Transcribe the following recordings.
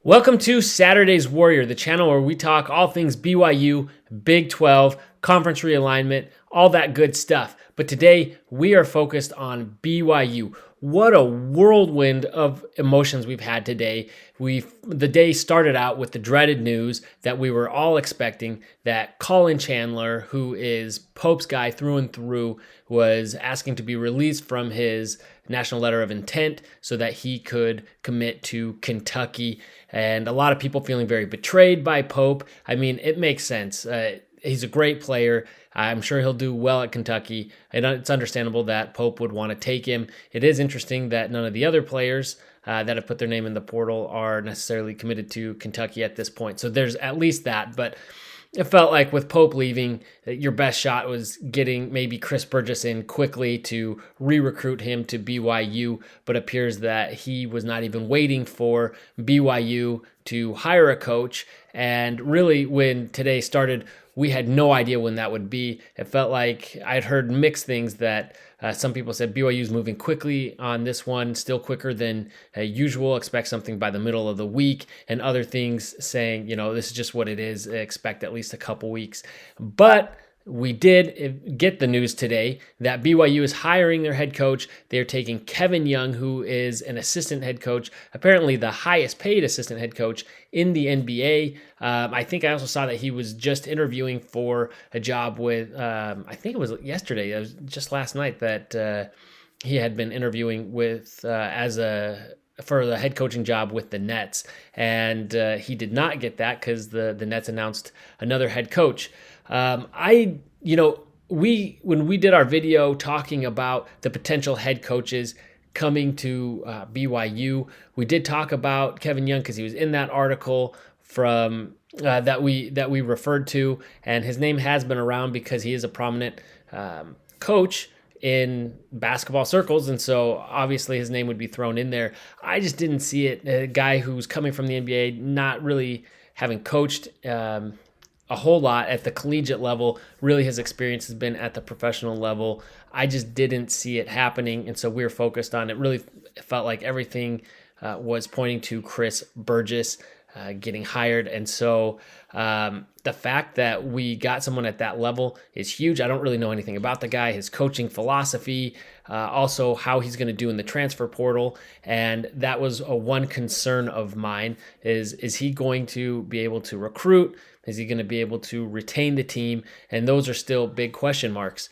Welcome to Saturday's Warrior, the channel where we talk all things BYU, Big 12, conference realignment, all that good stuff. But today we are focused on BYU. What a whirlwind of emotions we've had today. The day started out with the dreaded news that we were all expecting, that Colin Chandler, who is Pope's guy through and through, was asking to be released from his national letter of intent so that he could commit to Kentucky. And a lot of people feeling very betrayed by Pope. I mean, it makes sense. He's a great player. I'm sure he'll do well at Kentucky. And it's understandable that Pope would want to take him. It is interesting that none of the other players that have put their name in the portal are necessarily committed to Kentucky at this point. So there's at least that. But it felt like with Pope leaving, your best shot was getting maybe Chris Burgess in quickly to re-recruit him to BYU, but appears that he was not even waiting for BYU to hire a coach. And really, when today started, we had no idea when that would be. It felt like I'd heard mixed things that some people said BYU's moving quickly on this one, still quicker than usual, expect something by the middle of the week, and other things saying, this is just what it is, expect at least a couple weeks. But we did get the news today that BYU is hiring their head coach. They're taking Kevin Young, who is an assistant head coach, apparently the highest paid assistant head coach in the NBA. I think I also saw that he was just interviewing for a job with, I think it was yesterday, it was just last night that he had been interviewing with for the head coaching job with the Nets. And he did not get that because the Nets announced another head coach. When we did our video talking about the potential head coaches coming to BYU, we did talk about Kevin Young because he was in that article from that we referred to, and his name has been around because he is a prominent coach in basketball circles, and so obviously his name would be thrown in there. I just didn't see it. A guy who's coming from the NBA, not really having coached a whole lot at the collegiate level. Really, his experience has been at the professional level. I just didn't see it happening, and so we were focused on it. Really felt like everything was pointing to Chris Burgess getting hired, and so the fact that we got someone at that level is huge. I don't really know anything about the guy, his coaching philosophy, also how he's going to do in the transfer portal, and that was one concern of mine, is he going to be able to recruit? Is he going to be able to retain the team? And those are still big question marks.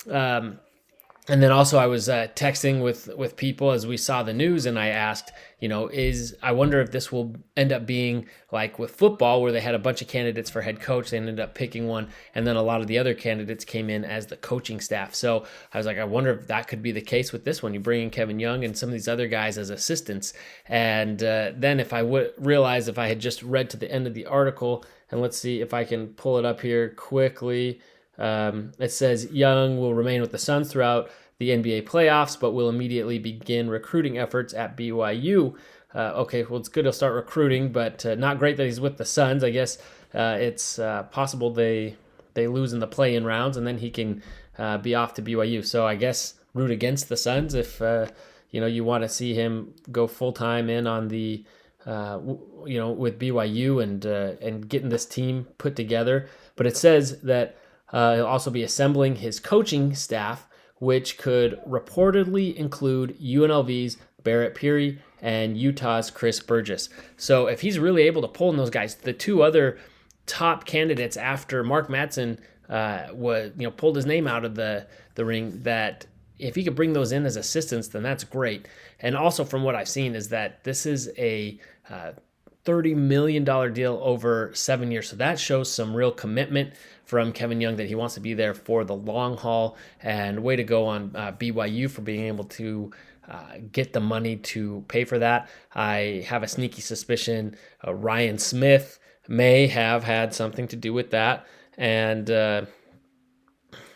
And then also I was texting with people as we saw the news, and I asked, I wonder if this will end up being like with football, where they had a bunch of candidates for head coach, they ended up picking one, and then a lot of the other candidates came in as the coaching staff. So I was like, I wonder if that could be the case with this one. You bring in Kevin Young and some of these other guys as assistants. And then if I would realize, if I had just read to the end of the article, and let's see if I can pull it up here quickly. It says Young will remain with the Suns throughout the NBA playoffs, but will immediately begin recruiting efforts at BYU. Okay, well, it's good to start recruiting, but not great that he's with the Suns. I guess it's possible they lose in the play-in rounds, and then he can be off to BYU. So I guess root against the Suns if you want to see him go full-time in on the with BYU and getting this team put together. But it says that he'll also be assembling his coaching staff, which could reportedly include UNLV's Barrett Peary and Utah's Chris Burgess. So if he's really able to pull in those guys, the two other top candidates after Mark Madsen pulled his name out of the ring, that if he could bring those in as assistants, then that's great. And also from what I've seen is that this is a $30 million deal over 7 years. So that shows some real commitment from Kevin Young, that he wants to be there for the long haul. And way to go on BYU for being able to get the money to pay for that. I have a sneaky suspicion Ryan Smith may have had something to do with that. And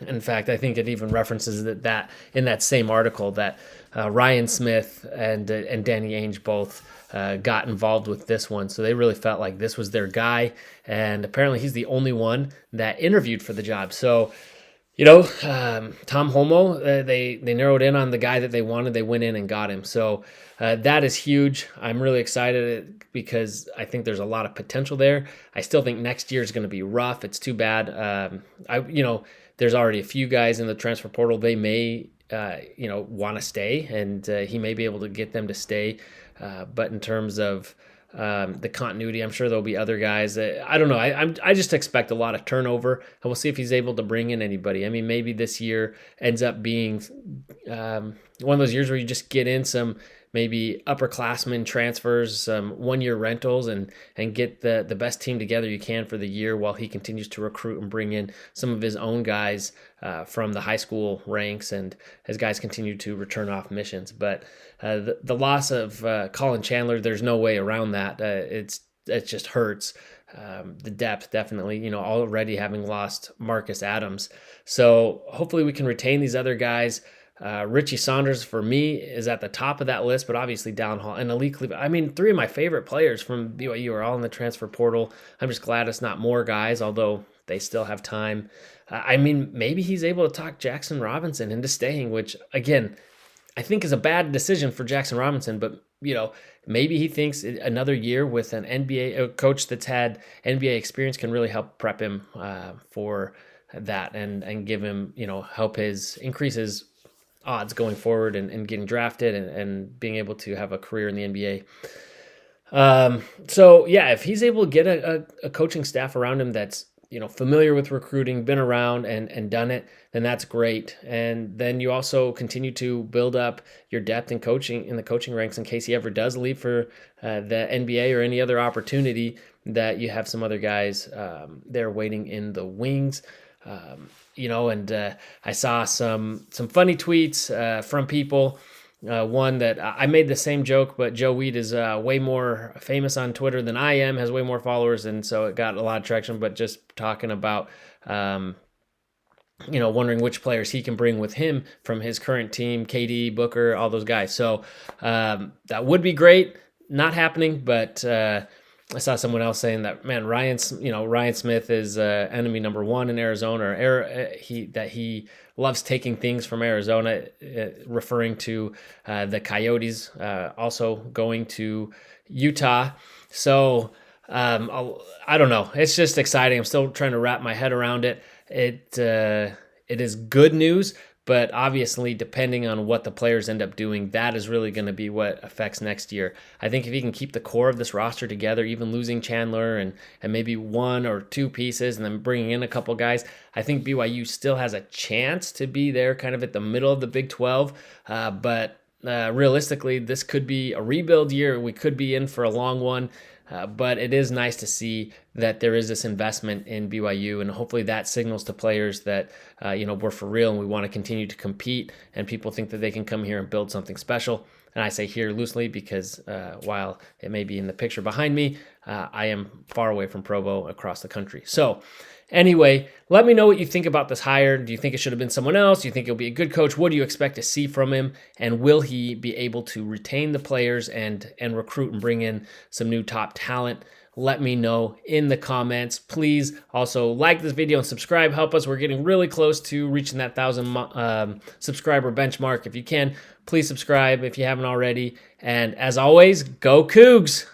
in fact, I think it even references that in that same article that Ryan Smith and Danny Ainge both got involved with this one. So they really felt like this was their guy. And apparently he's the only one that interviewed for the job. So, Tom Holmoe, they narrowed in on the guy that they wanted. They went in and got him. So that is huge. I'm really excited because I think there's a lot of potential there. I still think next year is going to be rough. It's too bad. There's already a few guys in the transfer portal. They may, want to stay, and he may be able to get them to stay. But in terms of the continuity, I'm sure there'll be other guys. I don't know. I just expect a lot of turnover, and we'll see if he's able to bring in anybody. I mean, maybe this year ends up being one of those years where you just get in some maybe upperclassmen transfers, some 1-year rentals, and get the best team together you can for the year while he continues to recruit and bring in some of his own guys from the high school ranks, and as guys continue to return off missions. But the loss of Colin Chandler, there's no way around that. It just hurts. The depth, definitely, already having lost Marcus Adams. So hopefully we can retain these other guys. Richie Saunders, for me, is at the top of that list, but obviously downhaul. And Malik Cleveland. I mean, 3 of my favorite players from BYU are all in the transfer portal. I'm just glad it's not more guys, although they still have time. Maybe he's able to talk Jackson Robinson into staying, which, again, I think is a bad decision for Jackson Robinson, but maybe he thinks another year with an NBA coach that's had NBA experience can really help prep him for that and give him, help increase his odds going forward and getting drafted and being able to have a career in the NBA. So yeah, if he's able to get a coaching staff around him that's familiar with recruiting, been around and done it, then that's great. And then you also continue to build up your depth in coaching in the coaching ranks in case he ever does leave for the NBA or any other opportunity, that you have some other guys there waiting in the wings. I saw some funny tweets from people. One that I made the same joke, but Joe Weed is way more famous on Twitter than I am, has way more followers, and so it got a lot of traction. But just talking about, wondering which players he can bring with him from his current team, KD, Booker, all those guys. So that would be great. Not happening, but I saw someone else saying that, man, Ryan Smith is enemy number 1 in Arizona, or he loves taking things from Arizona, referring to the Coyotes also going to Utah. So I don't know. It's just exciting. I'm still trying to wrap my head around it. It is good news, but obviously, depending on what the players end up doing, that is really going to be what affects next year. I think if he can keep the core of this roster together, even losing Chandler and maybe 1 or 2 pieces and then bringing in a couple guys, I think BYU still has a chance to be there kind of at the middle of the Big 12. But realistically, this could be a rebuild year. We could be in for a long one. But it is nice to see that there is this investment in BYU, and hopefully that signals to players that we're for real and we want to continue to compete, and people think that they can come here and build something special. And I say here loosely because while it may be in the picture behind me, I am far away from Provo across the country. So anyway, let me know what you think about this hire. Do you think it should have been someone else? Do you think he'll be a good coach? What do you expect to see from him? And will he be able to retain the players and recruit and bring in some new top talent? Let me know in the comments. Please also like this video and subscribe. Help us. We're getting really close to reaching that 1,000 subscriber benchmark. If you can, please subscribe if you haven't already. And as always, go Cougs!